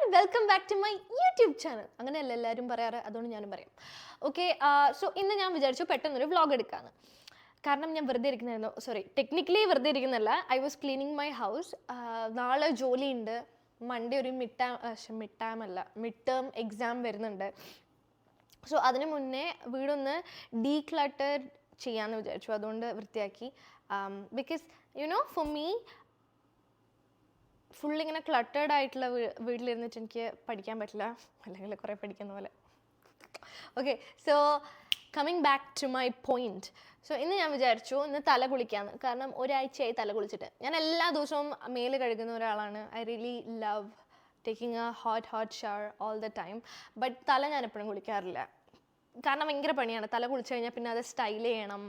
And welcome back to my YouTube channel. അങ്ങനെയല്ല എല്ലാവരും പറയാറ്, അതുകൊണ്ട് ഞാനും പറയാം. ഓക്കെ, സോ ഇന്ന് ഞാൻ വിചാരിച്ചു പെട്ടെന്നൊരു വ്ളോഗ് എടുക്കാമെന്ന്. കാരണം ഞാൻ വെറുതെ ഇരിക്കുന്നായിരുന്നു. ടെക്നിക്കലി വെറുതെ ഇരിക്കുന്നല്ല, I was cleaning my house. നാളെ ജോലിയുണ്ട്. മൺഡേ ഒരു മിഡ് ടേം എക്സാം വരുന്നുണ്ട്. സോ അതിന് മുന്നേ വീടൊന്ന് ഡീക്ലട്ടർ ചെയ്യാമെന്ന് വിചാരിച്ചു. അതുകൊണ്ട് വൃത്തിയാക്കി. ബിക്കോസ് ഫോർ മീ ഫുള്ളിങ്ങനെ ക്ലട്ടേർഡ് ആയിട്ടുള്ള വീട്ടിലിരുന്നിട്ട് എനിക്ക് പഠിക്കാൻ പറ്റില്ല, അല്ലെങ്കിൽ കുറേ പഠിക്കുന്ന പോലെ. Okay, so coming back to my point. So ഇന്ന് ഞാൻ വിചാരിച്ചു ഇന്ന് തല കുളിക്കാമെന്ന്. കാരണം ഒരാഴ്ചയായി തല കുളിച്ചിട്ട്. ഞാൻ എല്ലാ ദിവസവും മേല് കഴുകുന്ന ഒരാളാണ്. I really love taking A hot shower all the time. But തല ഞാൻ എപ്പോഴും കുളിക്കാറില്ല. കാരണം ഭയങ്കര പണിയാണ്. തല കുളിച്ച് കഴിഞ്ഞാൽ പിന്നെ അത് സ്റ്റൈൽ ചെയ്യണം,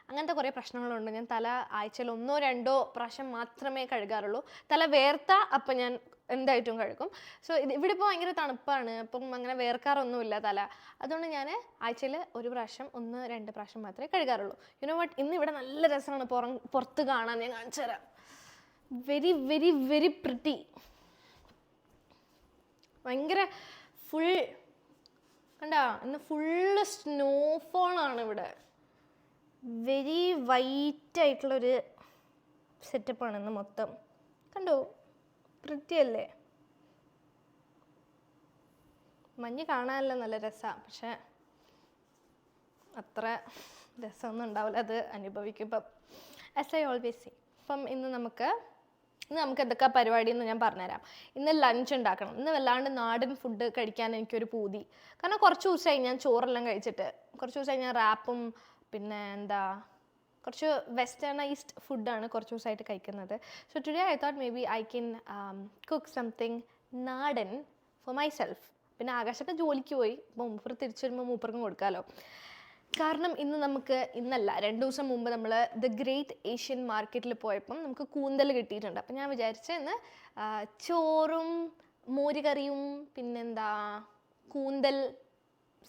അങ്ങനത്തെ കുറേ പ്രശ്നങ്ങളുണ്ട്. ഞാൻ തല ആഴ്ചയിൽ 1-2 പ്രാവശ്യം മാത്രമേ കഴുകാറുള്ളൂ. തല വേർത്ത അപ്പം ഞാൻ എന്തായിട്ടും കഴുകും. സോ ഇവിടെ ഇപ്പോൾ ഭയങ്കര തണുപ്പാണ്, അപ്പം അങ്ങനെ വേർക്കാറൊന്നുമില്ല തല. അതുകൊണ്ട് ഞാൻ ആഴ്ചയിൽ 1-2 പ്രാവശ്യം മാത്രമേ കഴുകാറുള്ളൂ. വട്ട്, ഇന്ന് ഇവിടെ നല്ല രസമാണ് പുറത്ത് കാണാൻ. ഞാൻ കാണിച്ചു തരാം. Very very very pretty. ഭയങ്കര ഫുൾ കണ്ടാ, ഇന്ന് ഫുള്ള് സ്നോഫോളാണ് ഇവിടെ. വെരി വൈറ്റ് ആയിട്ടുള്ളൊരു സെറ്റപ്പാണ് ഇന്ന് മൊത്തം. കണ്ടോ, പ്രിറ്റിയല്ലേ? മഞ്ഞ് കാണാനല്ല നല്ല രസമാണ്, പക്ഷെ അത്ര രസമൊന്നും ഉണ്ടാവില്ല. അത് അനുഭവിക്കുമ്പം ആസ് ഐ ഓൾവേസ് സേ. അപ്പം ഇന്ന് നമുക്ക് എന്തൊക്കെ പരിപാടി എന്ന് ഞാൻ പറഞ്ഞുതരാം. ഇന്ന് ലഞ്ച് ഉണ്ടാക്കണം. ഇന്ന് വല്ലാണ്ട് നാടൻ ഫുഡ് കഴിക്കാൻ എനിക്കൊരു പൂതി. കാരണം കുറച്ച് ദിവസമായി ഞാൻ ചോറെല്ലാം കഴിച്ചിട്ട്. കുറച്ച് ദിവസമായി ഞാൻ റാപ്പും പിന്നെ കുറച്ച് വെസ്റ്റേണൈസ്ഡ് ഫുഡാണ് കുറച്ച് ദിവസമായിട്ട് കഴിക്കുന്നത്. So today I thought may be I can cook something നാടൻ ഫോർ മൈ സെൽഫ്. പിന്നെ ആകാശൊക്കെ ജോലിക്ക് പോയി. അപ്പോൾ മൂപ്പർ തിരിച്ചു വരുമ്പോൾ മൂപ്പർക്കും കൊടുക്കാമല്ലോ. കാരണം ഇന്നല്ല 2 ദിവസം മുമ്പ് നമ്മൾ ദ ഗ്രേറ്റ് ഏഷ്യൻ മാർക്കറ്റിൽ പോയപ്പം നമുക്ക് കൂന്തൽ കിട്ടിയിട്ടുണ്ട്. അപ്പം ഞാൻ വിചാരിച്ച ഇന്ന് ചോറും മോരുകറിയും കൂന്തൽ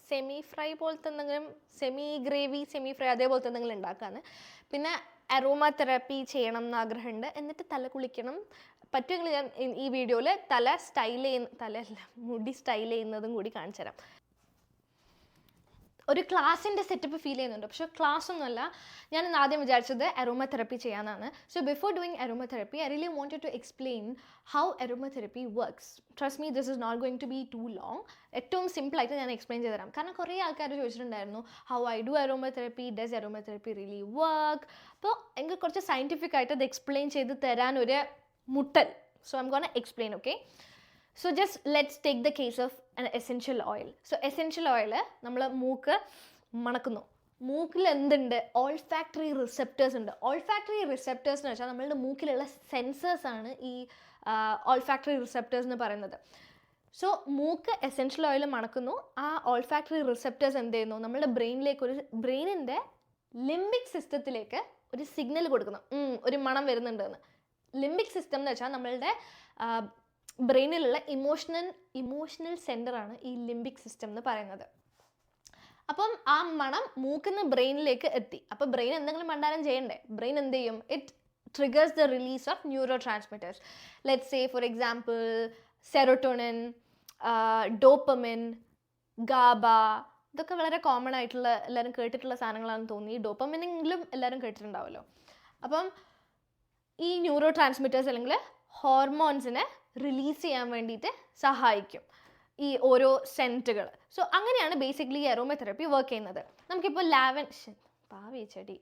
സെമി ഫ്രൈ പോലത്തെ എന്തെങ്കിലും, സെമി ഗ്രേവി സെമി ഫ്രൈ അതേപോലത്തെ എന്തെങ്കിലും ഉണ്ടാക്കാന്ന്. പിന്നെ അരോമ തെറാപ്പി ചെയ്യണം എന്ന് ആഗ്രഹമുണ്ട്. എന്നിട്ട് തല കുളിക്കണം. പറ്റുമെങ്കിൽ ഞാൻ ഈ വീഡിയോയിൽ മുടി സ്റ്റൈൽ ചെയ്യുന്നതും കൂടി കാണിച്ചു തരാം. ഒരു ക്ലാസ്സിൻ്റെ സെറ്റപ്പ് ഫീൽ ചെയ്യുന്നുണ്ട്, പക്ഷേ ക്ലാസ് ഒന്നുമല്ല. ഞാൻ ആദ്യം വിചാരിച്ചത് അരോമ തെറാപ്പി ചെയ്യാനാണ്. So before doing aromatherapy I really wanted to explain how aromatherapy works. Trust me, this is not going to be too long. ഏറ്റവും സിമ്പിളായിട്ട് ഞാൻ എക്സ്പ്ലെയിൻ ചെയ്ത് തരാം. കാരണം കുറേ ആൾക്കാർ ചോദിച്ചിട്ടുണ്ടായിരുന്നു how I do aroma therapy, does aroma therapy really work. അപ്പോൾ എനിക്ക് കുറച്ച് സയൻറ്റിഫിക് ആയിട്ട് അത് എക്സ്പ്ലെയിൻ ചെയ്ത് തരാൻ ഒരു മുട്ടൽ. So I'm gonna explain. Okay, so just let's take the case of an essential oil. So essential oil നമ്മൾ മൂക്ക് മണക്കുന്നു. മൂക്കിൽ എന്തുണ്ട്? ഓൾഫാക്ടറി റിസെപ്റ്റേഴ്സ് ഉണ്ട്. ഓൾഫാക്ടറി റിസെപ്റ്റേഴ്സ് എന്ന് വെച്ചാൽ നമ്മളുടെ മൂക്കിലുള്ള സെൻസേഴ്സാണ് ഈ ഓൾഫാക്ടറി റിസെപ്റ്റേഴ്സ് എന്ന് പറയുന്നത്. സോ മൂക്ക് എസെൻഷ്യൽ ഓയിൽ മണക്കുന്നു. ആ ഓൾഫാക്ടറി റിസെപ്റ്റേഴ്സ് എന്ത് ചെയ്യുന്നു? നമ്മളുടെ ബ്രെയിനിൻ്റെ ലിംബിക് സിസ്റ്റത്തിലേക്ക് ഒരു സിഗ്നൽ കൊടുക്കുന്നു, ഒരു മണം വരുന്നുണ്ടെന്ന്. ലിംബിക് സിസ്റ്റം എന്ന് വെച്ചാൽ നമ്മളുടെ ബ്രെയിനിലുള്ള ഇമോഷണൽ സെൻറ്ററാണ് ഈ ലിംബിക് സിസ്റ്റം എന്ന് പറയുന്നത്. അപ്പം ആ മണം മൂക്കിന്ന് ബ്രെയിനിലേക്ക് എത്തി. അപ്പോൾ ബ്രെയിൻ എന്തെങ്കിലും മണ്ടാരം ചെയ്യണ്ടേ? ബ്രെയിൻ എന്ത് ചെയ്യും? It triggers the release of neurotransmitters. Let's say for example serotonin, dopamine, GABA. ഇതൊക്കെ വളരെ കോമൺ ആയിട്ടുള്ള എല്ലാവരും കേട്ടിട്ടുള്ള സാധനങ്ങളാണെന്ന് തോന്നി. ഡോപ്പമിനെങ്കിലും എല്ലാവരും കേട്ടിട്ടുണ്ടാവുമല്ലോ. അപ്പം ഈ ന്യൂറോ ട്രാൻസ്മിറ്റേഴ്സ് അല്ലെങ്കിൽ ഹോർമോൺസിനെ റിലീസ് ചെയ്യാൻ വേണ്ടിയിട്ട് സഹായിക്കും ഈ ഓരോ സെൻറ്റുകൾ. സോ അങ്ങനെയാണ് ബേസിക്കലി അരോമ തെറാപ്പി വർക്ക് ചെയ്യുന്നത്. നമുക്കിപ്പോൾ പാവി ചെടി,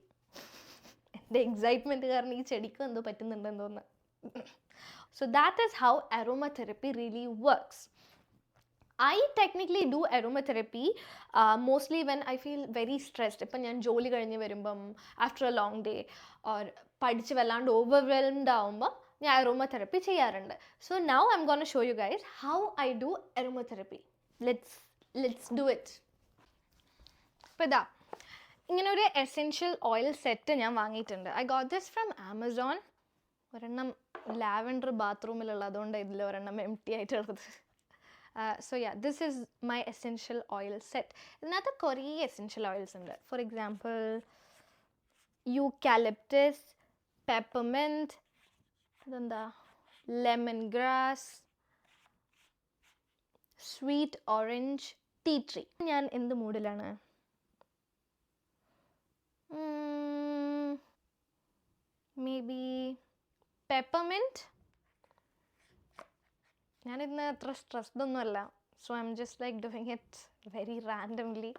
എൻ്റെ എക്സൈറ്റ്മെൻറ്റ് കാരണം ഈ ചെടിക്കും എന്തോ പറ്റുന്നുണ്ടെന്ന് തോന്നുന്നു. So that is how aroma therapy really works. I technically do aromatherapy mostly when I feel very stressed. ഇപ്പം ഞാൻ ജോലി കഴിഞ്ഞ് വരുമ്പം after a long day or പഠിച്ച് വല്ലാണ്ട് ഓവർവെൽംഡ് ആവുമ്പം ഞാൻ അരോമതെറാപ്പി ചെയ്യാറുണ്ട്. So now I'm gonna show you guys how I do aromatherapy. Let's do it. അപ്പോൾ ഇതാ ഇങ്ങനെ ഒരു എസെൻഷ്യൽ ഓയിൽ സെറ്റ് ഞാൻ വാങ്ങിയിട്ടുണ്ട്. I got this from Amazon. ഒരെണ്ണം ലാവൻഡർ ബാത്റൂമിലുള്ള, അതുകൊണ്ട് ഇതിൽ ഒരെണ്ണം എംപ്റ്റി ആയിട്ടുള്ളത്. So yeah, this is my essential oil set. ഇതിനകത്ത് കുറേ essential oils ഉണ്ട്. For example, eucalyptus, peppermint, ഇതെന്താ, lemongrass, sweet orange tea tree. ഞാൻ എന്ത് മൂഡിലാണ്? May be peppermint. ഞാനിന്ന് അത്ര സ്ട്രെസ്ഡ് ഒന്നുമല്ല, so I'm just like doing it very randomly.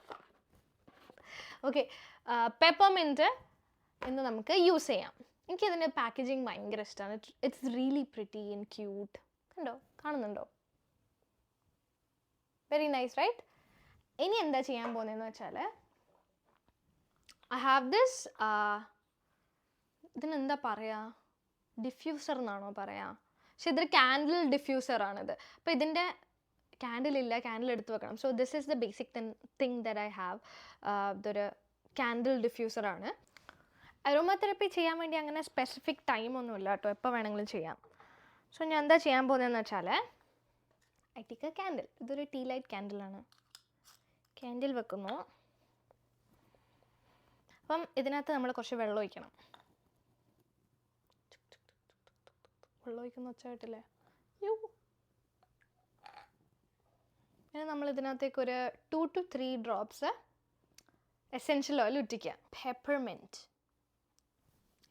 Okay, peppermint ഇന്ന് നമുക്ക് യൂസ് ചെയ്യാം. എനിക്കതിൻ്റെ പാക്കേജിങ് ഭയങ്കര ഇഷ്ടമാണ്. It's really pretty and cute. കണ്ടോ, കാണുന്നുണ്ടോ? Very nice right? ഇനി എന്താ ചെയ്യാൻ പോകുന്നതെന്ന് വെച്ചാൽ, ഐ ഹാവ് ദിസ്, ഇതിനെന്താ പറയുക, ഡിഫ്യൂസർ എന്നാണോ പറയുക? പക്ഷെ ഇതൊരു കാൻഡിൽ ഡിഫ്യൂസറാണിത്. അപ്പോൾ ഇതിൻ്റെ ക്യാൻഡിലില്ല, ക്യാൻഡിൽ എടുത്ത് വെക്കണം. So this is the basic thing that I have. ഇതൊരു കാൻഡിൽ ഡിഫ്യൂസറാണ്. അരോമ തെറപ്പി ചെയ്യാൻ വേണ്ടി അങ്ങനെ സ്പെസിഫിക് ടൈമൊന്നുമില്ല കേട്ടോ, എപ്പോൾ വേണമെങ്കിലും ചെയ്യാം. സോ ഞാൻ എന്താ ചെയ്യാൻ പോകുന്നതെന്ന് വെച്ചാൽ, ഐ ടേക്ക് എ ക്യാൻഡിൽ. ഇതൊരു ടീ ലൈറ്റ് ക്യാൻഡിലാണ്. ക്യാൻഡിൽ വെക്കുന്നു. അപ്പം ഇതിനകത്ത് നമ്മൾ കുറച്ച് വെള്ളം ഒഴിക്കണം. വെള്ളം ഒഴിക്കുന്ന ഒച്ചയായിട്ടില്ലേ? പിന്നെ നമ്മൾ ഇതിനകത്തേക്ക് ഒരു 2 to 3 ഡ്രോപ്സ് എസെൻഷ്യൽ ഓയിൽ ഇട്ടിക്കാം. പെപ്പർമിൻറ്റ്.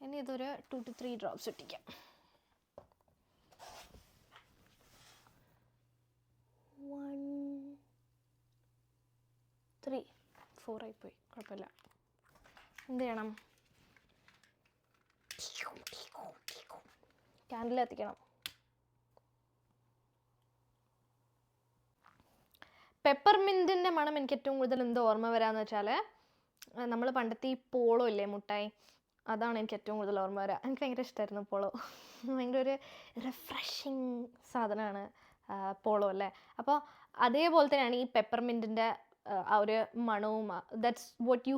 ഇനി ഇതൊരു 2 to 3 ഡ്രോപ്സ് ഇട്ടിക്കാം. 1 3 4 ആയിപ്പോയി, കുഴപ്പമില്ല. എന്ത് ചെയ്യണം? ക്യാൻഡിൽ കത്തിക്കണം. പെപ്പർമിൻറ്റിൻ്റെ മണം എനിക്ക് ഏറ്റവും കൂടുതൽ എന്തോ ഓർമ്മ വരാമെന്ന് വെച്ചാൽ, നമ്മൾ പണ്ടത്തെ ഈ പോളോ ഇല്ലേ, മുട്ടായി, അതാണ് എനിക്ക് ഏറ്റവും കൂടുതൽ ഓർമ്മ വരിക. എനിക്ക് ഭയങ്കര ഇഷ്ടമായിരുന്നു പോളോ. ഭയങ്കര ഒരു റിഫ്രഷിങ് സാധനമാണ് പോളോ അല്ലേ. അപ്പോൾ അതേപോലെ തന്നെയാണ് ഈ പെപ്പർമിൻറ്റിൻ്റെ ആ ഒരു മണവും. That's what you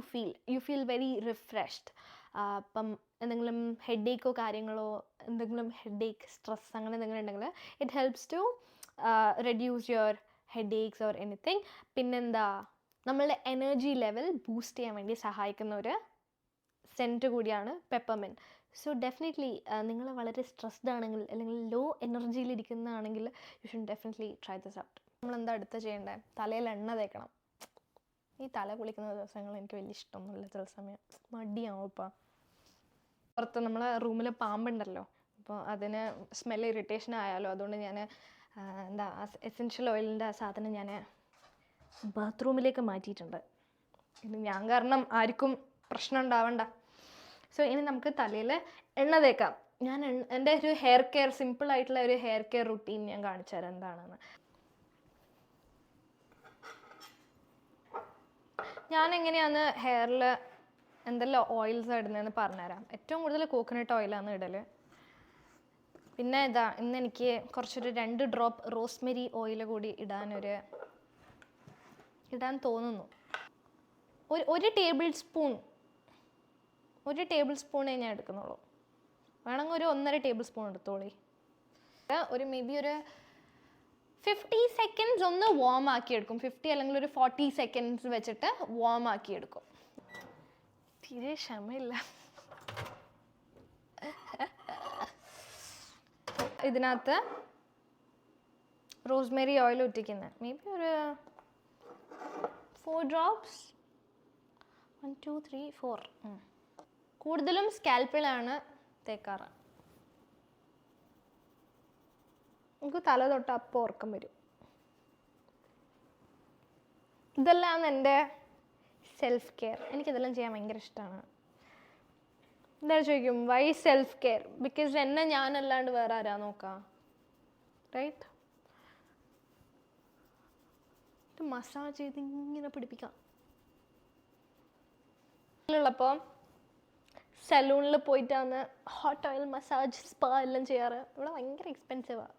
feel very refreshed. അപ്പം എന്തെങ്കിലും ഹെഡേക്കോ കാര്യങ്ങളോ, എന്തെങ്കിലും ഹെഡേക്ക്, സ്ട്രെസ് അങ്ങനെ എന്തെങ്കിലും ഉണ്ടെങ്കിൽ it helps to reduce your headaches or anything. പിന്നെന്താ, നമ്മളുടെ എനർജി ലെവൽ ബൂസ്റ്റ് ചെയ്യാൻ വേണ്ടി സഹായിക്കുന്ന ഒരു സെൻറ്റ് കൂടിയാണ് പെപ്പർമിൻറ്റ്. സോ ഡെഫിനറ്റ്ലി നിങ്ങൾ വളരെ സ്ട്രെസ്ഡ് ആണെങ്കിൽ അല്ലെങ്കിൽ ലോ എനർജിയിലിരിക്കുന്നതാണെങ്കിൽ you should definitely try this out. നമ്മളെന്താ അടുത്ത് ചെയ്യേണ്ടത്? തലയിൽ എണ്ണ തേക്കണം. ഈ തല കുളിക്കുന്ന ദിവസങ്ങൾ എനിക്ക് വലിയ ഇഷ്ടമൊന്നുമില്ല. ചില സമയം മടിയാവും. ഇപ്പം പുറത്ത് നമ്മളെ റൂമിൽ പാമ്പുണ്ടല്ലോ, അപ്പോൾ അതിന് സ്മെൽ ഇറിറ്റേഷൻ ആയാലോ, അതുകൊണ്ട് ഞാൻ എന്താ എസെൻഷ്യൽ ഓയിലിൻ്റെ ആ സാധനം ഞാൻ ബാത്റൂമിലേക്ക് മാറ്റിയിട്ടുണ്ട്. ഇത് ഞാൻ കാരണം ആർക്കും പ്രശ്നം ഉണ്ടാവണ്ട. സോ ഇനി നമുക്ക് തലയിൽ എണ്ണ തേക്കാം. ഞാൻ എൻ്റെ ഒരു ഹെയർ കെയർ, സിമ്പിളായിട്ടുള്ള ഒരു ഹെയർ കെയർ റുട്ടീൻ ഞാൻ കാണിച്ചു തരാം എന്താണെന്ന്. ഞാൻ എങ്ങനെയാണ് ഹെയറിൽ എന്തെല്ലാം ഓയിൽസ് ഇടുന്നതെന്ന് പറഞ്ഞുതരാം. ഏറ്റവും കൂടുതൽ കോക്കനട്ട് ഓയിലാണ് ഇടൽ. പിന്നെ ഇന്ന് എനിക്ക് കുറച്ചൊരു 2 ഡ്രോപ്പ് റോസ്മെരി ഓയിൽ കൂടി ഇടാൻ തോന്നുന്നു. ഒരു ടേബിൾ സ്പൂണേ ഞാൻ എടുക്കുന്നുള്ളൂ. വേണമെങ്കിൽ ഒരു 1.5 ടേബിൾ സ്പൂൺ എടുത്തോളി. മേ ബി ഒരു 50 സെക്കൻഡ്സ് ഒന്ന് വാം ആക്കിയെടുക്കും. 50 അല്ലെങ്കിൽ ഒരു 40 സെക്കൻഡ്സ് വെച്ചിട്ട് വാം ആക്കിയെടുക്കും. തീരെ ക്ഷമയില്ല. ഇതിനകത്ത് റോസ്മെരി ഓയിൽ ഒറ്റിക്കുന്നത് മേ ബി ഒരു 4 ഡ്രോപ്സ്. 1 2 3 4. കൂടുതലും സ്കാൽപ്പിലാണ് തേക്കാറ്. എനിക്ക് തല തൊട്ട് അപ്പോൾ ഉറക്കം വരും. ഇതെല്ലാം എൻ്റെ സെൽഫ് കെയർ. എനിക്കിതെല്ലാം ചെയ്യാൻ ഭയങ്കര ഇഷ്ടമാണ്. എന്താ ചോദിക്കും, വൈ സെൽഫ് കെയർ? ബിക്കോസ് എന്നെ ഞാനല്ലാണ്ട് വേറെ ആരാ നോക്കാം, റൈറ്റ്? മസാജ് ചെയ്ത് ഇങ്ങനെ പിടിപ്പിക്കാം. ഉള്ളപ്പോൾ സലൂണിൽ പോയിട്ടാണ് ഹോട്ട് ഓയിൽ മസാജ്, സ്പാ എല്ലാം ചെയ്യാറ്. ഇവിടെ ഭയങ്കര എക്സ്പെൻസീവാണ്.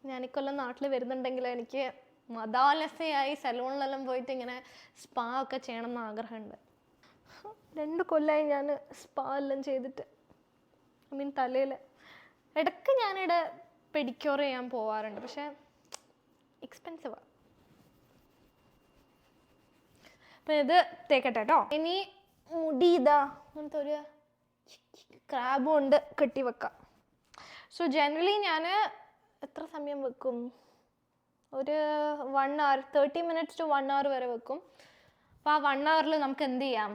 ഞാനിക്കൊല്ലം നാട്ടിൽ വരുന്നുണ്ടെങ്കിൽ എനിക്ക് മതാലസയായി സലൂണിലെല്ലാം പോയിട്ട് ഇങ്ങനെ സ്പാ ഒക്കെ ചെയ്യണം എന്ന് ആഗ്രഹമുണ്ട്. 2 കൊല്ലമായി ഞാൻ സ്പാ എല്ലാം ചെയ്തിട്ട്. തലയിൽ ഇടയ്ക്ക് ഞാനിവിടെ പെഡിക്യൂർ ചെയ്യാൻ പോവാറുണ്ട്, പക്ഷെ എക്സ്പെൻസീവാണ്. അപ്പം ഇത് തേക്കട്ടെ കേട്ടോ. ഇനി മുടി അങ്ങനത്തെ ഒരു ക്രാബ് കൊണ്ട് കെട്ടി വെക്കാം. സോ ജനറലി ഞാൻ എത്ര സമയം വെക്കും? ഒരു 1 hour 30 minutes to 1 hour വരെ വെക്കും. അപ്പോൾ ആ 1 hourൽ നമുക്ക് എന്ത് ചെയ്യാം?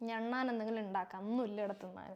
ഞണ്ണാൻ എന്തെങ്കിലും ഉണ്ടാക്കാം. ഒന്നുമില്ല ഇവിടെ തിന്നാൻ.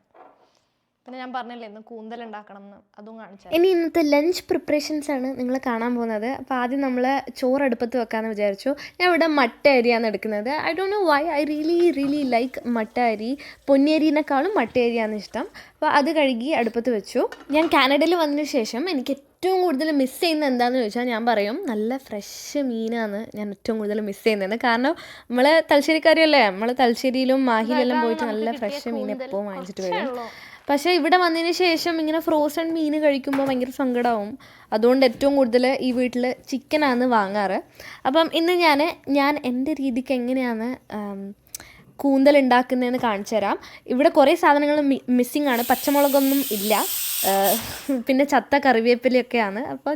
പിന്നെ ഞാൻ പറഞ്ഞില്ലേ ഇന്ന് കൂന്തൽ ഉണ്ടാക്കണം എന്ന്, അതും കാണിച്ചു. ഇനി ഇന്നത്തെ ലഞ്ച് പ്രിപ്പറേഷൻസ് ആണ് നിങ്ങൾ കാണാൻ പോകുന്നത്. അപ്പോൾ ആദ്യം നമ്മൾ ചോറ് അടുപ്പത്ത് വെക്കാമെന്ന് വിചാരിച്ചു. ഞാൻ ഇവിടെ മട്ട അരിയാണ് എടുക്കുന്നത്. I don't know why, I really like മട്ട അരി. പൊന്നിയരിനേക്കാളും മട്ട അരിയാണ് ഇഷ്ടം. അപ്പോൾ അത് കഴുകി അടുപ്പത്ത് വെച്ചു. ഞാൻ കാനഡയിൽ വന്നതിന് ശേഷം എനിക്ക് ഏറ്റവും കൂടുതൽ മിസ് ചെയ്യുന്നത് എന്താണെന്ന് ചോദിച്ചാൽ ഞാൻ പറയും നല്ല ഫ്രഷ് മീനാണ് ഞാൻ ഏറ്റവും കൂടുതൽ മിസ് ചെയ്യുന്നത്. കാരണം നമ്മൾ തലശ്ശേരിക്കാരിയല്ലേ, നമ്മൾ തലശ്ശേരിയിലും മാഹിയിലെല്ലാം പോയിട്ട് നല്ല ഫ്രഷ് മീൻ എപ്പോഴും വാങ്ങിച്ചിട്ട് വരും. പക്ഷേ ഇവിടെ വന്നതിന് ശേഷം ഇങ്ങനെ ഫ്രോസൺ മീൻ കഴിക്കുമ്പോൾ ഭയങ്കര സങ്കടമാവും. അതുകൊണ്ട് ഏറ്റവും കൂടുതൽ ഈ വീട്ടിൽ ചിക്കനാണ് വാങ്ങാറ്. അപ്പം ഇന്ന് ഞാൻ എൻ്റെ രീതിക്ക് എങ്ങനെയാണ് കൂന്തൽ ഉണ്ടാക്കുന്നതെന്ന് കാണിച്ചു തരാം. ഇവിടെ കുറേ സാധനങ്ങൾ മിസ്സിങ് ആണ്. പച്ചമുളകൊന്നും ഇല്ല, പിന്നെ ചത്ത കറിവേപ്പിലയൊക്കെയാണ്. അപ്പം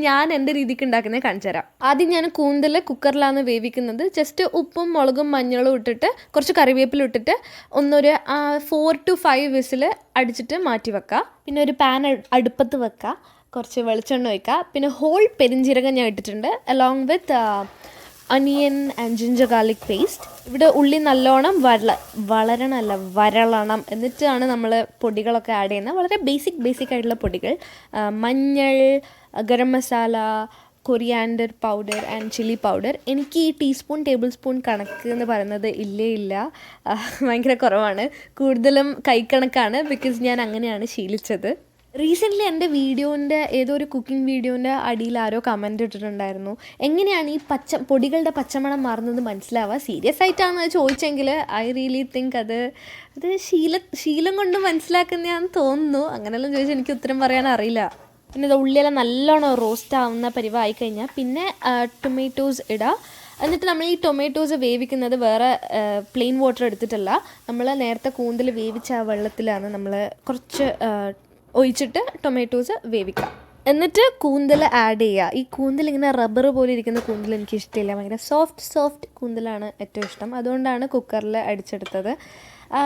ഞാൻ എൻ്റെ രീതിക്ക് ഉണ്ടാക്കുന്നത് കാണിച്ചു തരാം. ആദ്യം ഞാൻ കൂന്തൽ കുക്കറിലാണ് വേവിക്കുന്നത്. ജസ്റ്റ് ഉപ്പും മുളകും മഞ്ഞളും ഇട്ടിട്ട് കുറച്ച് കറിവേപ്പില ഇട്ടിട്ട് ഒന്നൊരു 4 to 5 വിസിൽ അടിച്ചിട്ട് മാറ്റി വെക്കുക. പിന്നെ ഒരു പാൻ അടുപ്പത്ത് വെക്കുക, കുറച്ച് വെളിച്ചെണ്ണ വയ്ക്കുക. പിന്നെ ഹോൾ പെരിഞ്ചീരകം ഞാൻ ഇട്ടിട്ടുണ്ട്, along with onion and ginger garlic paste. ഇവിടെ ഉള്ളി നല്ലോണം വരളണം. എന്നിട്ടാണ് നമ്മൾ പൊടികളൊക്കെ ആഡ് ചെയ്യുന്നത്. വളരെ ബേസിക് ആയിട്ടുള്ള പൊടികൾ: മഞ്ഞൾ, garam masala, coriander powder and chilli powder. എനിക്ക് ഈ ടേബിൾ സ്പൂൺ കണക്ക് എന്ന് പറയുന്നത് ഇല്ല, ഭയങ്കര കുറവാണ്. കൂടുതലും കൈക്കണക്കാണ്, ബിക്കോസ് ഞാൻ അങ്ങനെയാണ് ശീലിച്ചത്. റീസെൻ്റ്ലി എൻ്റെ ഏതോ ഒരു കുക്കിംഗ് വീഡിയോൻ്റെ അടിയിൽ ആരോ കമൻറ്റ് ഇട്ടിട്ടുണ്ടായിരുന്നു, എങ്ങനെയാണ് ഈ പൊടികളുടെ പച്ചമണം മാറുന്നത് മനസ്സിലാവുക? സീരിയസ് ആയിട്ടാണ് ചോദിച്ചെങ്കിൽ ഐ റിയലി തിങ്ക് അത് ശീലം കൊണ്ട് മനസ്സിലാക്കുന്നതാണെന്ന് തോന്നുന്നു. അങ്ങനെയെല്ലാം ചോദിച്ചാൽ എനിക്ക് ഉത്തരം പറയാൻ അറിയില്ല. പിന്നെ ഇത് ഉള്ളിയെല്ലാം നല്ലോണം റോസ്റ്റ് ആവുന്ന പരിവായി കഴിഞ്ഞാൽ പിന്നെ ടൊമാറ്റോസ് ഇടുക. എന്നിട്ട് നമ്മൾ ഈ ടൊമാറ്റോസ് വേവിക്കുന്നത് വേറെ പ്ലെയിൻ വാട്ടർ എടുത്തിട്ടല്ല, നമ്മൾ നേരത്തെ കൂന്തൽ വേവിച്ച ആ വെള്ളത്തിലാണ് നമ്മൾ കുറച്ച് ഒഴിച്ചിട്ട് ടൊമാറ്റോസ് വേവിക്കുക. എന്നിട്ട് കൂന്തൽ ആഡ് ചെയ്യുക. ഈ കൂന്തൽ ഇങ്ങനെ റബ്ബർ പോലെ ഇരിക്കുന്ന കൂന്തൽ എനിക്ക് ഇഷ്ടമില്ല. ഭയങ്കര സോഫ്റ്റ് കൂന്തലാണ് ഏറ്റവും ഇഷ്ടം. അതുകൊണ്ടാണ് കുക്കറിൽ അടിച്ചെടുത്തത്.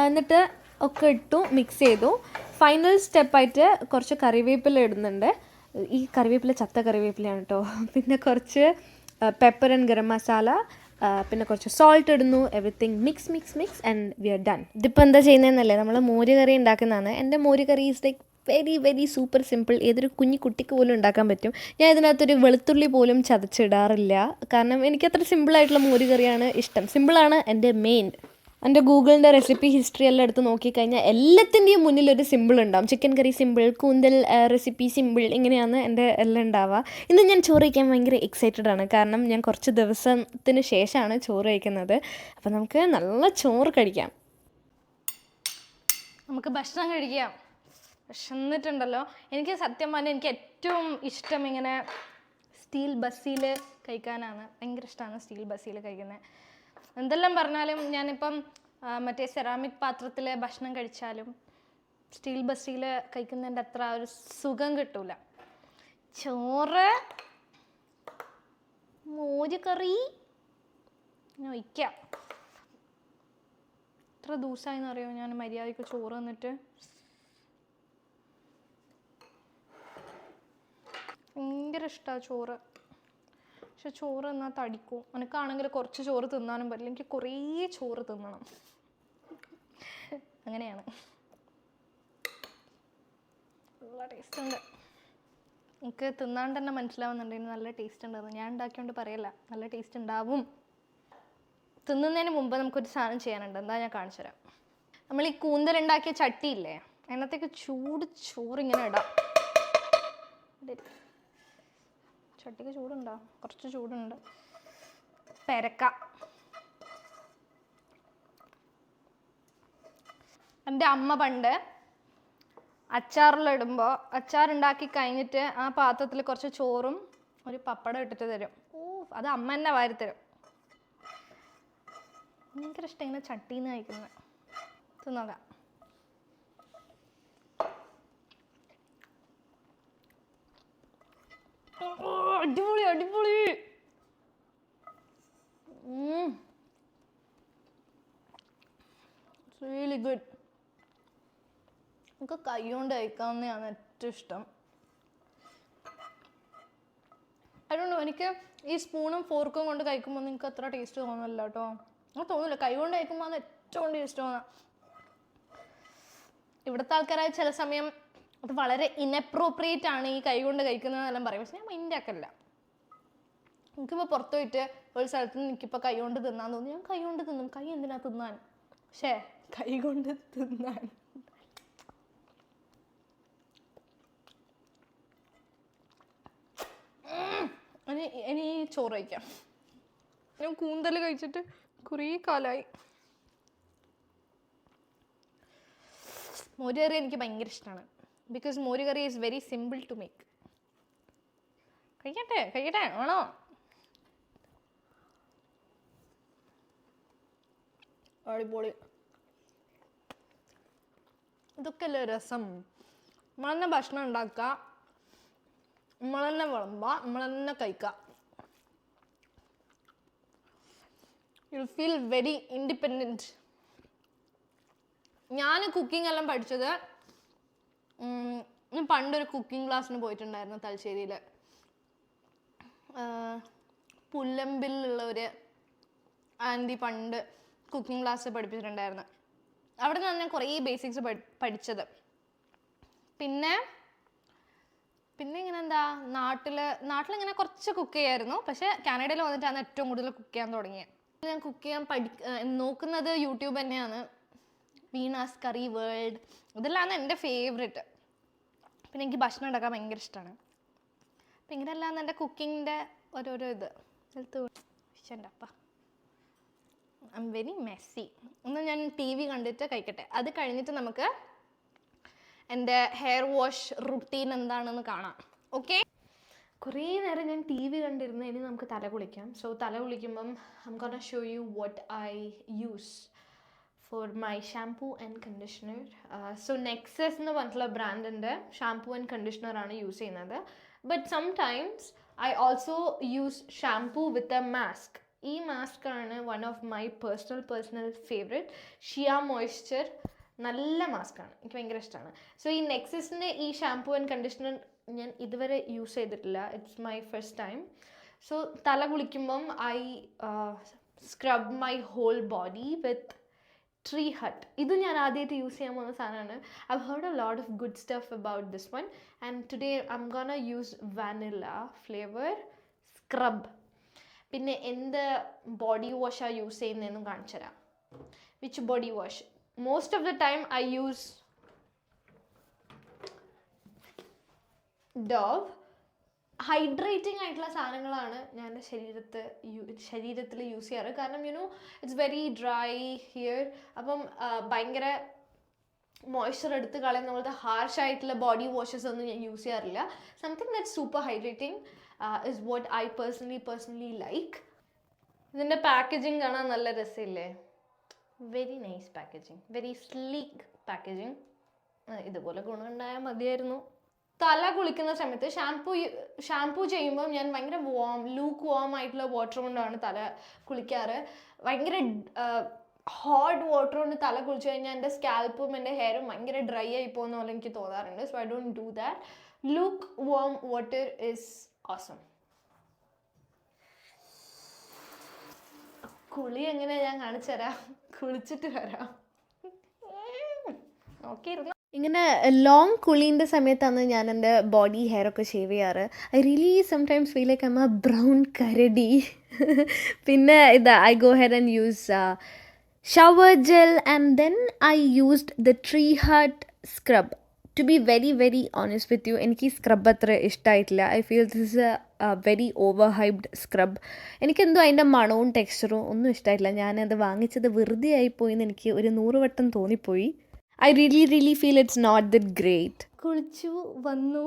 എന്നിട്ട് ഒക്കെ ഇട്ടു, മിക്സ് ചെയ്തു. ഫൈനൽ സ്റ്റെപ്പായിട്ട് കുറച്ച് കറിവേപ്പില ഇടുന്നുണ്ട്. ഈ കറിവേപ്പില ചത്ത കറിവേപ്പിലയാണ് കേട്ടോ. പിന്നെ കുറച്ച് പെപ്പർ ആൻഡ് ഗരം മസാല, പിന്നെ കുറച്ച് സോൾട്ട് ഇടുന്നു. Everything mix and we are done. ഇതിപ്പോൾ എന്താ ചെയ്യുന്നതെന്നല്ലേ, നമ്മൾ മോര് കറി ഉണ്ടാക്കുന്നതാണ്. എൻ്റെ മോര് curry is like very super simple. ഏതൊരു കുട്ടിക്ക് പോലും ഉണ്ടാക്കാൻ പറ്റും. ഞാൻ ഇതിനകത്തൊരു വെളുത്തുള്ളി പോലും ചതച്ചിടാറില്ല, കാരണം എനിക്കത്ര സിമ്പിളായിട്ടുള്ള മോര് കറിയാണ് ഇഷ്ടം. സിമ്പിളാണ് എൻ്റെ മെയിൻ. എൻ്റെ ഗൂഗിളിൻ്റെ റെസിപ്പി ഹിസ്റ്ററി എല്ലാം എടുത്ത് നോക്കിക്കഴിഞ്ഞാൽ എല്ലാത്തിൻ്റെയും മുന്നിലൊരു സിമ്പിൾ ഉണ്ടാവും. ചിക്കൻ കറി സിമ്പിൾ, കൂന്തൽ റെസിപ്പി സിമ്പിൾ, ഇങ്ങനെയാണ് എൻ്റെ എല്ലാം ഉണ്ടാവുക. ഇന്ന് ഞാൻ ചോറ് കഴിക്കാൻ ഭയങ്കര എക്സൈറ്റഡ് ആണ്, കാരണം ഞാൻ കുറച്ച് ദിവസത്തിന് ശേഷമാണ് ചോറ് കഴിക്കുന്നത്. അപ്പോൾ നമുക്ക് നല്ല ചോറ് കഴിക്കാം. നമുക്ക് ഭക്ഷണം കഴിക്കാം. വിശന്നിട്ടുണ്ടല്ലോ. എനിക്ക് സത്യം പറഞ്ഞാൽ എനിക്ക് ഏറ്റവും ഇഷ്ടം ഇങ്ങനെ സ്റ്റീൽ ബസ്സിൽ കഴിക്കാനാണ്. ഭയങ്കര ഇഷ്ടമാണ് സ്റ്റീൽ ബസ്സിൽ കഴിക്കുന്നത്. എന്തെല്ലാം പറഞ്ഞാലും ഞാനിപ്പം മറ്റേ സെറാമിക് പാത്രത്തിൽ ഭക്ഷണം കഴിച്ചാലും സ്റ്റീൽ ബസ്സിൽ കഴിക്കുന്നതിൻ്റെ അത്ര ഒരു സുഖം കിട്ടൂല. ചോറ്, മോര് കറി ഒഴിക്കാം. എത്ര ദിവസമായെന്ന് അറിയോ ഞാൻ മര്യാദയ്ക്ക് ചോറ് തന്നിട്ട്. ഭയങ്കര ഇഷ്ടമാണ് ചോറ്. പക്ഷെ ചോറ് തിന്നാൽ തടിക്കും. എനിക്കാണെങ്കിൽ കുറച്ച് ചോറ് തിന്നാനും പറ്റില്ല, എനിക്ക് കുറേ ചോറ് തിന്നണം. അങ്ങനെയാണ്. നല്ല ടേസ്റ്റ് ഉണ്ട്. എനിക്ക് തിന്നാണ്ട് തന്നെ മനസ്സിലാവുന്നുണ്ട് ഇനി നല്ല ടേസ്റ്റ് ഉണ്ടെന്ന്. ഞാൻ ഉണ്ടാക്കിയോണ്ട് പറയല്ല, നല്ല ടേസ്റ്റ് ഉണ്ടാവും. തിന്നുന്നതിന് മുമ്പ് നമുക്കൊരു സാധനം ചെയ്യാനുണ്ട്. എന്താ ഞാൻ കാണിച്ചു തരാം. നമ്മൾ ഈ കൂന്തലുണ്ടാക്കിയ ചട്ടിയില്ലേ, അതിനകത്തേക്ക് ചൂട് ചോറിങ്ങനെ ഇടാം. ചട്ടിക്ക് ചൂടുണ്ടോ? കുറച്ച് ചൂടുണ്ട്. പെരക്ക. എൻ്റെ അമ്മ പണ്ട് അച്ചാറിലിടുമ്പോൾ അച്ചാറുണ്ടാക്കി കഴിഞ്ഞിട്ട് ആ പാത്രത്തിൽ കുറച്ച് ചോറും ഒരു പപ്പടം ഇട്ടിട്ട് തരും. അത് അമ്മ തന്നെ വാരി തരും. ഭയങ്കര ഇഷ്ടം ഇങ്ങനെ ചട്ടിയിൽ നിന്ന് കഴിക്കുന്നത്. തിന്നോക്കാം. അടിപൊളി. Really good. നമുക്ക് കൈ കൊണ്ട് കഴിക്കാവുന്നതാണ് ഏറ്റവും ഇഷ്ടം. എനിക്ക് ഈ സ്പൂണും ഫോർക്കും കൊണ്ട് കഴിക്കുമ്പോൾ നിങ്ങൾക്ക് അത്ര ടേസ്റ്റ് തോന്നില്ല കേട്ടോ. അങ്ങനെ തോന്നില്ല. കൈ കൊണ്ട് കഴിക്കുമ്പോൾ അത് ഏറ്റവും ടേസ്റ്റ് തോന്നുക. ഇവിടുത്തെ ആൾക്കാരായ ചില സമയം അത് വളരെ ഇനപ്രോപ്രിയേറ്റ് ആണ് ഈ കൈ കൊണ്ട് കഴിക്കുന്നതെന്നെല്ലാം പറയും. പക്ഷെ ഞാൻ മൈൻഡ് ആക്കല്ല. എനിക്കിപ്പോൾ പുറത്ത് പോയിട്ട് ഒരു സ്ഥലത്ത് നിന്ന് എനിക്കിപ്പോൾ കൈ കൊണ്ട് തിന്നാൻ തോന്നി, ഞാൻ കൈ കൊണ്ട് തിന്നും. കൈ എന്തിനാ തിന്നാൻ? പക്ഷേ കൈ കൊണ്ട് തിന്നാൻ ഇനി ചോറ് കഴിക്കാം. ഞാൻ കൂന്തൽ കഴിച്ചിട്ട് കുറേ കാലമായി. മോര് കറി എനിക്ക് ഭയങ്കര ഇഷ്ടമാണ്. ബിക്കോസ് മോര് curry is very simple to make. കഴിക്കട്ടെ ആണോ? അടിപൊളി. ഇതൊക്കെ അല്ലേ രസം. നമ്മളെന്നെ ഭക്ഷണം ഉണ്ടാക്കുക, നമ്മളെന്നെ വിളമ്പുക, നമ്മളെന്നെ കഴിക്കുക. You feel very independent. ഞാൻ കുക്കിംഗ് എല്ലാം പഠിച്ചത് ഞാൻ പണ്ടൊരു കുക്കിംഗ് ക്ലാസ്സിന് പോയിട്ടുണ്ടായിരുന്നു തലശ്ശേരിയിൽ. പുല്ലമ്പിലുള്ള ഒരു ആൻറ്റി പണ്ട് കുക്കിംഗ് ക്ലാസ് പഠിപ്പിച്ചിട്ടുണ്ടായിരുന്നു. അവിടെ നിന്നാണ് ഞാൻ കുറേ ബേസിക്സ് പഠിച്ചത്. പിന്നെ ഇങ്ങനെ എന്താ നാട്ടിലിങ്ങനെ കുറച്ച് കുക്ക് ചെയ്യായിരുന്നു. പക്ഷേ കാനഡയിൽ വന്നിട്ടാണ് ഏറ്റവും കൂടുതൽ കുക്ക് ചെയ്യാൻ തുടങ്ങിയത്. ഞാൻ കുക്ക് ചെയ്യാൻ നോക്കുന്നത് യൂട്യൂബ് തന്നെയാണ്. വീണാസ് കറി വേൾഡ്, ഇതെല്ലാം എൻ്റെ ഫേവറേറ്റ്. പിന്നെ എനിക്ക് ഭക്ഷണം ഉണ്ടാക്കാൻ ഭയങ്കര ഇഷ്ടമാണ്. അപ്പം ഇങ്ങനെയല്ലാന്ന് എൻ്റെ കുക്കിങ്ങിൻ്റെ ഓരോരോ ഇത് അപ്പ ഐ എം വെരി മെസ്സി. ഒന്ന് ഞാൻ TV കണ്ടിട്ട് കഴിക്കട്ടെ. അത് കഴിഞ്ഞിട്ട് നമുക്ക് എൻ്റെ ഹെയർ വാഷ് റുട്ടീൻ എന്താണെന്ന് കാണാം. ഓക്കെ, കുറേ നേരം ഞാൻ TV കണ്ടിരുന്നു. ഇനി നമുക്ക് തല കുളിക്കാം. സോ തല കുളിക്കുമ്പം I'm gonna show you what I use for my shampoo and conditioner. So Nexus എന്ന് പറഞ്ഞിട്ടുള്ള ബ്രാൻഡിൻ്റെ ഷാംപൂ ആൻഡ് കണ്ടീഷണറാണ് യൂസ് ചെയ്യുന്നത്. But sometimes I also use shampoo with a mask. ഈ മാസ്ക് ആണ് one of my personal favourite. Shea moisture നല്ല മാസ്കാണ്, എനിക്ക് ഭയങ്കര ഇഷ്ടമാണ്. സോ ഈ നെക്സസിൻ്റെ ഈ ഷാംപൂ ആൻഡ് കണ്ടീഷണർ ഞാൻ ഇതുവരെ യൂസ് ചെയ്തിട്ടില്ല. It's my first time. So തല കുളിക്കുമ്പം I scrub my whole body with Tree Hut. ഇത് ഞാൻ ആദ്യമായിട്ട് യൂസ് ചെയ്യാൻ പോകുന്ന സാധനമാണ്. I heard a lot of good stuff about this one and today I'm gonna use vanilla flavour scrub. പിന്നെ എന്ത് ബോഡി വാഷാണ് യൂസ് ചെയ്യുന്നതെന്നും കാണിച്ചു തരാം. Which body wash? Most of the time I use Dove. Hydrating ആയിട്ടുള്ള സാധനങ്ങളാണ് ഞാൻ ശരീരത്തിൽ യൂസ് ചെയ്യാറ്. കാരണം ഇറ്റ്സ് വെരി ഡ്രൈ ഹിയർ. അപ്പം ഭയങ്കര മോയ്സ്ചർ എടുത്ത് കളയുന്ന പോലത്തെ ഹാർഷ് ആയിട്ടുള്ള ബോഡി വാഷസ് ഒന്നും ഞാൻ യൂസ് ചെയ്യാറില്ല. Something that super hydrating is what I personally like. ഇതിൻ്റെ പാക്കേജിങ് കാണാൻ നല്ല രസമില്ലേ? Very nice packaging, very sleek packaging. ഇതുപോലെ ഗുണമുണ്ടായാൽ മതിയായിരുന്നു. തല കുളിക്കുന്ന സമയത്ത് ഷാംപൂ ചെയ്യുമ്പോൾ ഞാൻ ഭയങ്കര ലൂക്ക് വാം ആയിട്ടുള്ള വാട്ടർ കൊണ്ടാണ് തല കുളിക്കാറ്. ഭയങ്കര ഹോട്ട് വാട്ടർ കൊണ്ട് തല കുളിച്ച് കഴിഞ്ഞാൽ എൻ്റെ സ്കാൽപ്പും എൻ്റെ ഹെയറും ഭയങ്കര ഡ്രൈ ആയി പോകുന്ന പോലെ എനിക്ക് തോന്നാറുണ്ട്. So I don't do that. Lukewarm water is awesome. കുളി എങ്ങനെ ഞാൻ കാണിച്ചു തരാം, കുളിച്ചിട്ട് വരാം. നോക്കിയിരുന്നു. ഇങ്ങനെ ലോങ് കുളീൻ്റെ സമയത്താണ് ഞാൻ എൻ്റെ ബോഡി ഹെയർ ഒക്കെ ഷേവ് ചെയ്യാറ്. I really sometimes feel like I'm a brown കരടി. പിന്നെ I go head and use shower gel and then I used the Tree Hut scrub. To be very very honest with you, എനിക്ക് scrub അത്ര ഇഷ്ടമായിട്ടില്ല. I feel this is a very over hyped scrub. എനിക്കെന്തോ അതിൻ്റെ മണവും ടെക്സ്ചറും ഒന്നും ഇഷ്ടമായിട്ടില്ല. ഞാനത് വാങ്ങിച്ചത് വെറുതെ ആയിപ്പോയി എന്ന് എനിക്ക് ഒരു 100 വട്ടം തോന്നിപ്പോയി. I really feel it's not that great. കുളിച്ചു വന്നു,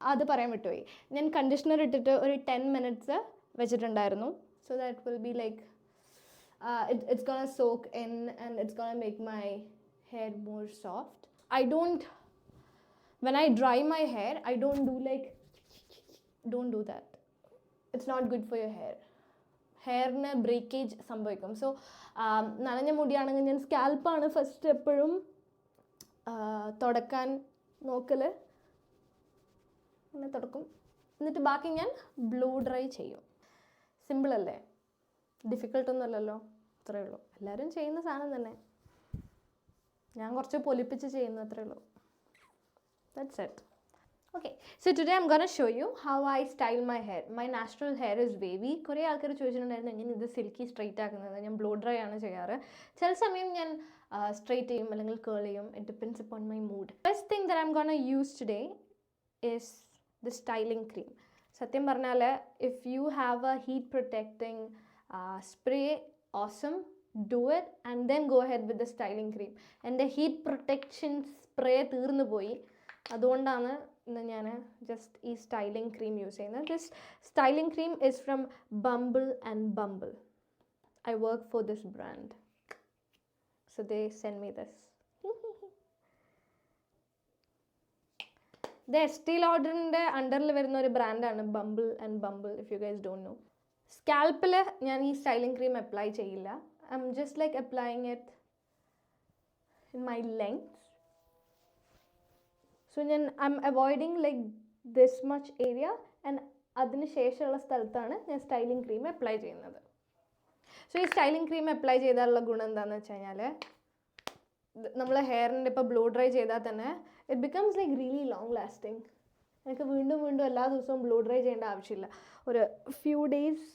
അത് പറയാൻ വിട്ടുപോയി. ഞാൻ കണ്ടീഷണർ ഇട്ടിട്ട് ഒരു 10 minutes വെച്ചിട്ടുണ്ടായിരുന്നു. So that will be like it's gonna soak in and it's gonna make my hair more soft. When I dry my hair, I don't do that. It's not good for your hair. ഹെയറിന് breakage സംഭവിക്കും. So നനഞ്ഞ മുടിയാണെങ്കിൽ ഞാൻ സ്കാൽപ്പാണ് first എപ്പോഴും തുടക്കാൻ നോക്കൽ. അങ്ങനെ തുടക്കും, എന്നിട്ട് ബാക്കി ഞാൻ ബ്ലൂ ഡ്രൈ ചെയ്യും. സിമ്പിൾ അല്ലേ? ഡിഫിക്കൽട്ടൊന്നും അല്ലല്ലോ. അത്രയേ ഉള്ളൂ. എല്ലാവരും ചെയ്യുന്ന സാധനം തന്നെ. ഞാൻ കുറച്ച് പൊലിപ്പിച്ച് ചെയ്യുന്നു, അത്രയേ ഉള്ളൂ. That's it. Okay, so today I'm gonna show you how I style my hair. My natural hair is wavy. കുറേ ആൾക്കാർ ചോദിച്ചിട്ടുണ്ടായിരുന്നു എങ്ങനെ ഇത് സിൽക്കി സ്ട്രെയിറ്റ് ആക്കുന്നത്. ഞാൻ ബ്ലോ ഡ്രൈ ആണ് ചെയ്യാറ്. ചില സമയം ഞാൻ സ്ട്രെയിറ്റ് ചെയ്യും അല്ലെങ്കിൽ കേൾ ചെയ്യും. It depends upon my mood. First thing that I'm gonna use today is the styling cream. സത്യം പറഞ്ഞാൽ if you have a heat protecting spray, awesome, do it and then go ahead with the styling cream. എൻ്റെ heat protection spray തീർന്നു പോയി, അതുകൊണ്ടാണ് ഇന്ന് ഞാൻ just ഈ styling cream use ചെയ്യുന്നത്. This styling cream is from Bumble and Bumble. I work for this brand, so they send me this. ഇത് എസ്റ്റീ ലോഡറിൻ്റെ അണ്ടറിൽ വരുന്ന ഒരു ബ്രാൻഡാണ് Bumble and Bumble, if you guys don't know. സ്കാൽപ്പിൽ ഞാൻ ഈ സ്റ്റൈലിംഗ് ക്രീം അപ്ലൈ ചെയ്യില്ല. I M just like applying it in my length. So ഞാൻ I M avoiding like this much area and അതിന് ശേഷമുള്ള സ്ഥലത്താണ് ഞാൻ സ്റ്റൈലിംഗ് ക്രീം അപ്ലൈ ചെയ്യുന്നത്. സോ ഈ സ്റ്റൈലിംഗ് ക്രീം അപ്ലൈ ചെയ്താലുള്ള ഗുണം എന്താണെന്ന് വെച്ച് കഴിഞ്ഞാൽ നമ്മൾ ഹെയറിൻ്റെ ഇപ്പോൾ ബ്ലോ ഡ്രൈ ചെയ്താൽ തന്നെ it becomes like really long lasting. എനിക്ക് വീണ്ടും വീണ്ടും എല്ലാ ദിവസവും ബ്ലോ ഡ്രൈ ചെയ്യേണ്ട ആവശ്യമില്ല. ഒരു ഫ്യൂ ഡേയ്സ്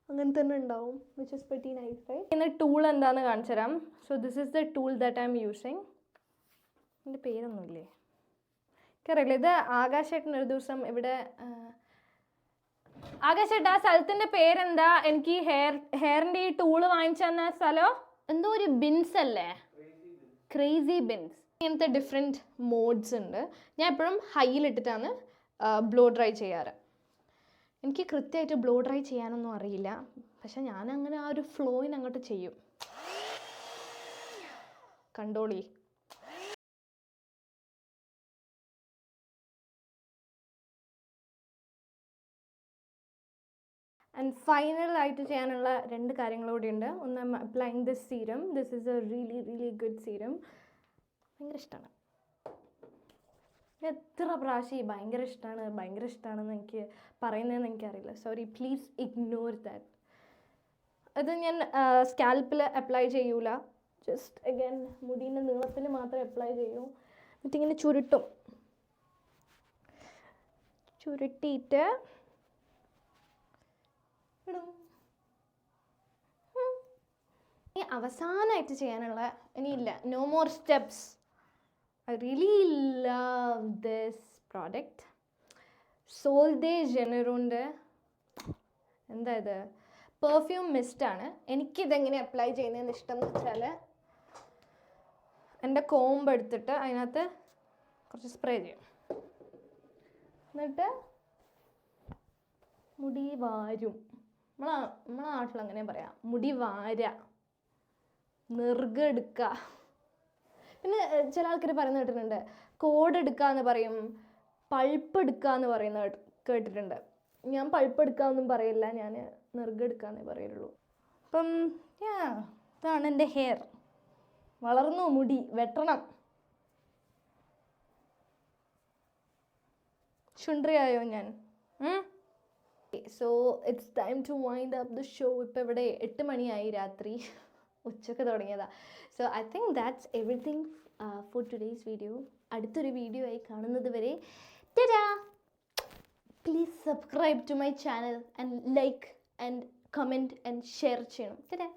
അങ്ങനെ തന്നെ ഉണ്ടാവും, which is very nice, right? ഇന്ന് ടൂൾ എന്താണെന്ന് കാണിച്ചു തരാം. So this is the tool that I'm using. എൻ്റെ പേരൊന്നുമില്ലേ എനിക്കറിയില്ല. ഇത് ആകാശേട്ടൻ ഒരു ദിവസം ഇവിടെ, ആകാശേട്ടൻ ആ സ്ഥലത്തിൻ്റെ പേരെന്താ? എനിക്ക് ഈ ഹെയറിൻ്റെ ഈ ടൂള് വാങ്ങിച്ചു തന്ന സ്ഥലം എന്തോ ഒരു ബിൻസ് അല്ലേ? ക്രേസി ബിൻസ്. ഇങ്ങനത്തെ ഡിഫറെൻറ്റ് മോഡ്സ് ഉണ്ട്. ഞാൻ എപ്പോഴും ഹൈയിലിട്ടിട്ടാണ് ബ്ലോ ഡ്രൈ ചെയ്യാറ്. എനിക്ക് കൃത്യമായിട്ട് ബ്ലോ ഡ്രൈ ചെയ്യാനൊന്നും അറിയില്ല, പക്ഷെ ഞാനങ്ങനെ ആ ഒരു ഫ്ലോയിന് അങ്ങോട്ട് ചെയ്യും. കണ്ടോളി. ആൻഡ് ഫൈനലായിട്ട് ചെയ്യാനുള്ള 2 കാര്യങ്ങൾ കൂടി ഉണ്ട്. ഒന്ന് applying this serum. This is a really really good serum. ഭയങ്കര ഇഷ്ടമാണ്. എത്ര പ്രാവശ്യം ഭയങ്കര ഇഷ്ടമാണെന്ന് എനിക്ക് പറയുന്നതെന്ന് എനിക്കറിയില്ല. Sorry, please ignore that. അത് ഞാൻ സ്കാൽപ്പിൽ അപ്ലൈ ചെയ്യൂല. ജസ്റ്റ് അഗൈൻ മുടീൻ്റെ നീളത്തിൽ മാത്രമേ അപ്ലൈ ചെയ്യൂ. എന്നിട്ടിങ്ങനെ ചുരുട്ടിയിട്ട് ഇനി അവസാനമായിട്ട് ചെയ്യാനുള്ള ഇനിയില്ല, no more steps. I really love this product. Sol de Janeiro-ന്റെ എന്താ ഇത്, പെർഫ്യൂം മിസ്റ്റാണ്. എനിക്കിതെങ്ങനെ അപ്ലൈ ചെയ്യുന്നതെന്ന് ഇഷ്ടം എന്ന് വെച്ചാൽ എൻ്റെ കോമ്പ് എടുത്തിട്ട് അതിനകത്ത് കുറച്ച് സ്പ്രേ ചെയ്യും, എന്നിട്ട് മുടി വാരും. നമ്മളെ നാട്ടിൽ അങ്ങനെ പറയാം, മുടി വാര, നെറുകെടുക്കുക. പിന്നെ ചില ആൾക്കാർ പറയുന്നത് കേട്ടിട്ടുണ്ട്, കോഡ് എടുക്കുക എന്ന് പറയും, പൾപ്പ് എടുക്കുക എന്ന് പറയുന്നത് കേട്ടിട്ടുണ്ട്. ഞാൻ പൾപ്പ് എടുക്കാമെന്നും പറയില്ല, ഞാൻ നെറുകെടുക്കാന്നേ പറയുള്ളൂ. അപ്പം ഇതാണ് എൻ്റെ ഹെയർ. വളർന്നു, മുടി വെട്ടണം. ചുണ്ടറിയായോ ഞാൻ? So it's time to wind up the show. ഇപ്പം ഇവിടെ 8 മണിയായി രാത്രി, ഉച്ചയ്ക്ക് തുടങ്ങിയതാണ്. So I think that's everything for today's video. അടുത്തൊരു വീഡിയോ ആയി കാണുന്നത് വരെ tata. Please subscribe to my channel and like and comment and share ചെയ്യണം. ടാറ്റാ.